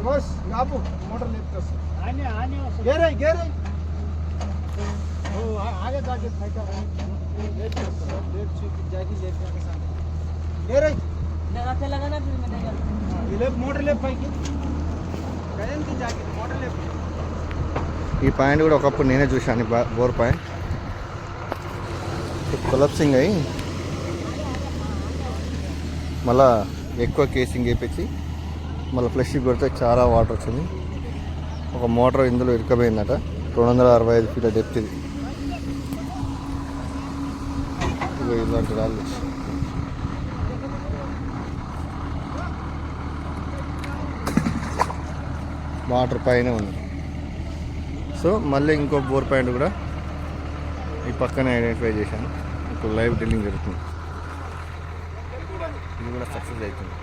बस आबू मोटर लेते आने आने गेरे हो आगे जाके फायदा लेट जागी लेट गेरे लगाते लगाना फिर मैं ये ले मोटर ले పైకి గయం కి जाके मोटर ले ఈ పాయింట్ కూడా ఒకప్పుడు నేనే చూశాను బోర్ పాయింట్ కొలాప్సింగ్ అయ్యి మళ్ళా ఎక్కువ కేసింగ్ వేయించి మళ్ళీ ఫ్లష్ కొడితే చాలా వాటర్ వచ్చింది. ఒక మోటార్ ఇందులో ఇరుకపోయిందట. 265 ఫీట్ల డెప్త్ ఇది. ఇలాంటి రాళ్ళు వాటర్ పైన ఉంది. సో మళ్ళీ ఇంకో బోర్ పాయింట్ కూడా ఈ పక్కనే ఐడెంటిఫై చేశాను. ఇప్పుడు లైవ్ డ్రిల్లింగ్ జరుగుతుంది. ఇది కూడా సక్సెస్ అవుతుంది.